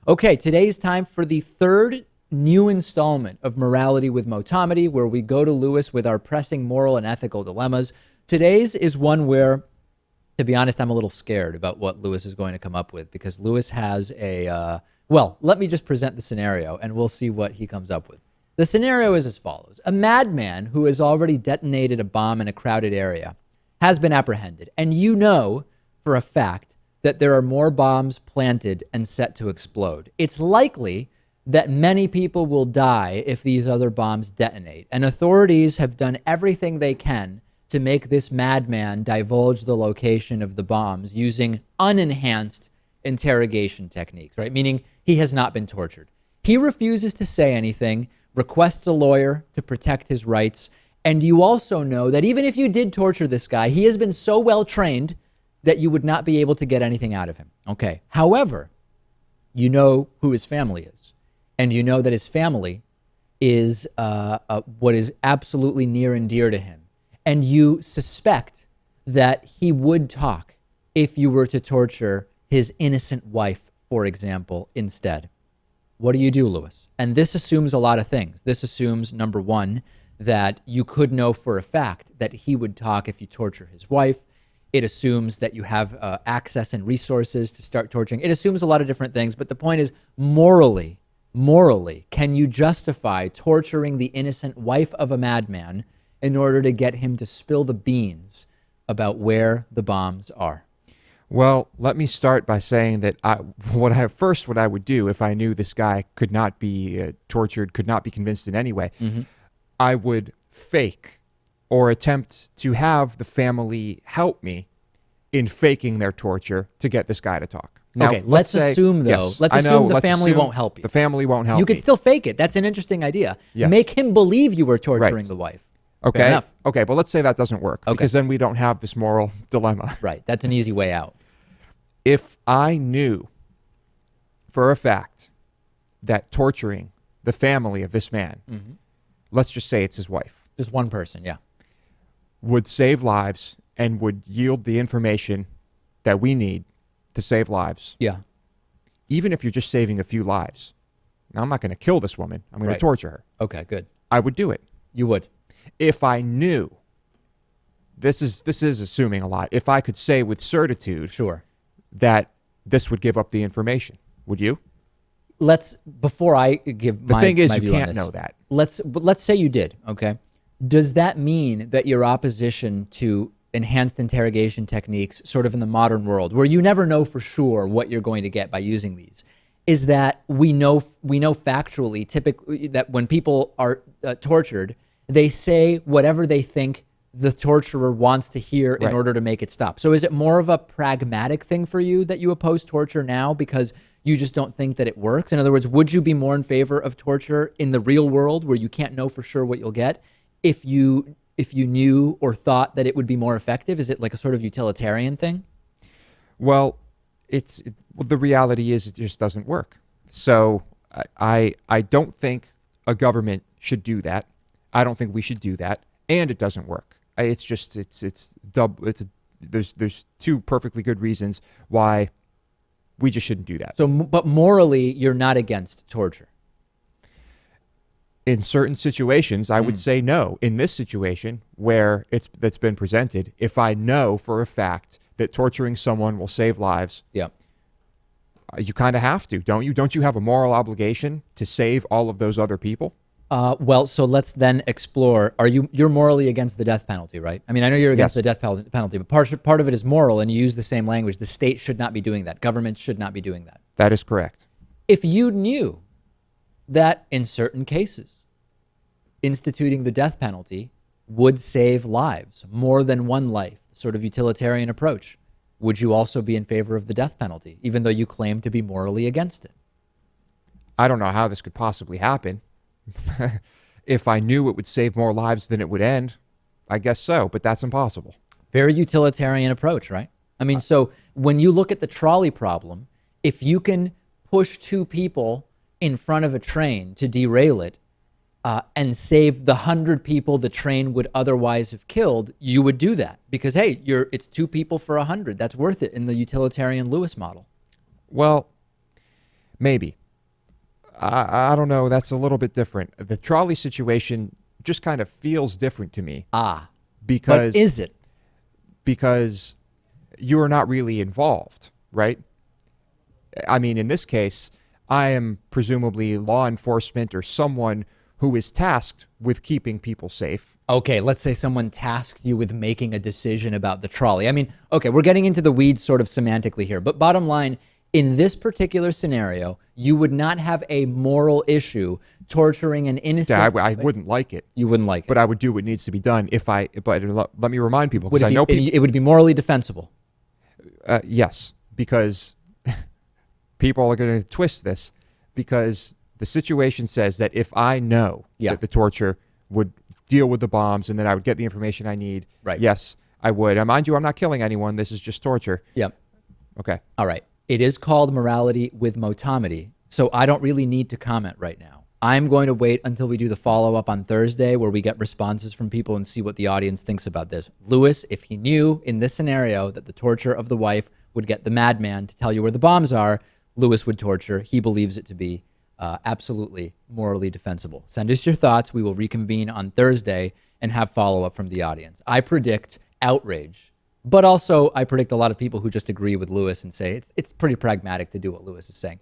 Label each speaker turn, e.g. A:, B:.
A: Okay, today's time for the third new installment of Morality with Motamedi, where we go to Lewis with our pressing moral and ethical dilemmas. Today's is one where, to be honest, I'm a little scared about what Lewis is going to come up with, because Lewis has well, let me just present the scenario and we'll see what he comes up with. The scenario is as follows. A madman who has already detonated a bomb in a crowded area has been apprehended, and you know for a fact that there are more bombs planted and set to explode. It's likely that many people will die if these other bombs detonate, and authorities have done everything they can to make this madman divulge the location of the bombs using unenhanced interrogation techniques, right? Meaning he has not been tortured. He refuses to say anything, requests a lawyer to protect his rights, and you also know that even if you did torture this guy, he has been so well trained that you would not be able to get anything out of him. Okay. However, you know who his family is, and you know that his family is what is absolutely near and dear to him. And you suspect that he would talk if you were to torture his innocent wife, for example, instead. What do you do, Lewis? And this assumes a lot of things. This assumes, number one, that you could know for a fact that he would talk if you torture his wife. It assumes that you have access and resources to start torturing. It assumes a lot of different things, but the point is, morally, can you justify torturing the innocent wife of a madman in order to get him to spill the beans about where the bombs are?
B: Well, let me start by saying that what I would do if I knew this guy could not be tortured, could not be convinced in any way, I would fake or attempt to have the family help me in faking their torture to get this guy to talk. Now,
A: okay, let's assume, though,
B: yes,
A: let's assume the family won't help you.
B: The family won't help
A: You
B: me.
A: could still fake it. That's an interesting idea.
B: Yes.
A: Make him believe you were torturing
B: Right.
A: the wife. Fair
B: Okay.
A: enough.
B: Okay, but let's say that doesn't work,
A: Okay.
B: because then we don't have this moral dilemma.
A: Right. That's an easy way out.
B: If I knew for a fact that torturing the family of this man, let's just say it's his wife,
A: Just one person, yeah.
B: would save lives and would yield the information that we need to save lives,
A: Yeah.
B: even if you're just saving a few lives. Now, I'm not going to kill this woman. I'm going
A: Right.
B: to torture her.
A: Okay, good.
B: I would do it.
A: You would.
B: If I knew, this is assuming a lot, if I could say with certitude
A: Sure.
B: that this would give up the information, would you?
A: Before I give
B: The
A: my
B: thing is,
A: my
B: you
A: view on
B: can't
A: this,
B: know that.
A: Let's say you did, okay? Does that mean that your opposition to enhanced interrogation techniques, sort of in the modern world, where you never know for sure what you're going to get by using these, is that we know factually, typically, that when people are tortured, they say whatever they think the torturer wants to hear in
B: Right.
A: order to make it stop. So is it more of a pragmatic thing for you that you oppose torture now because you just don't think that it works? In other words, would you be more in favor of torture in the real world where you can't know for sure what you'll get if you knew or thought that it would be more effective? Is it like a sort of utilitarian thing?
B: Well, the reality is it just doesn't work. So I don't think a government should do that. I don't think we should do that, and it doesn't work. There's two perfectly good reasons why we just shouldn't do that.
A: So, but morally, you're not against torture.
B: In certain situations, I would say no. In this situation where that's been presented, if I know for a fact that torturing someone will save lives,
A: Yeah.
B: you kind of have to, don't you? Don't you have a moral obligation to save all of those other people?
A: Well, so let's then explore. You're morally against the death penalty, right? I mean, I know you're against
B: Yes.
A: the death penalty, but part of it is moral, and you use the same language. The state should not be doing that. Government should not be doing that.
B: That is correct.
A: If you knew that in certain cases, instituting the death penalty would save lives, more than one life, sort of utilitarian approach, would you also be in favor of the death penalty, even though you claim to be morally against it?
B: I don't know how this could possibly happen. If I knew it would save more lives than it would end, I guess so, but that's impossible.
A: Very utilitarian approach, right? I mean, so when you look at the trolley problem, if you can push two people in front of a train to derail it and save the 100 people the train would otherwise have killed, you would do that because, hey, it's 2 people for 100. That's worth it in the utilitarian Lewis model.
B: Well, Maybe. I don't know. That's a little bit different. The trolley situation just kind of feels different to me.
A: But
B: Because
A: is it?
B: because you are not really involved, right? I mean, in this case, I am presumably law enforcement or someone who is tasked with keeping people safe.
A: Okay, let's say someone tasked you with making a decision about the trolley. I mean, okay, we're getting into the weeds sort of semantically here, but bottom line, in this particular scenario, you would not have a moral issue torturing an innocent.
B: Yeah, I wouldn't like it.
A: You wouldn't like it.
B: But I would do what needs to be done but let me remind people,
A: Would
B: because
A: it
B: I know people.
A: it would be morally defensible.
B: Yes, because people are going to twist this, because the situation says that if I know that the torture would deal with the bombs and that I would get the information I need,
A: Right.
B: yes, I would. And mind you, I'm not killing anyone. This is just torture.
A: Yep.
B: Okay.
A: All right. It is called Morality with Motamedi, so I don't really need to comment right now. I'm going to wait until we do the follow-up on Thursday where we get responses from people and see what the audience thinks about this. Lewis, if he knew in this scenario that the torture of the wife would get the madman to tell you where the bombs are, Lewis would torture. He believes it to be absolutely morally defensible. Send us your thoughts. We will reconvene on Thursday and have follow-up from the audience. I predict outrage, but also I predict a lot of people who just agree with Lewis and say it's pretty pragmatic to do what Lewis is saying.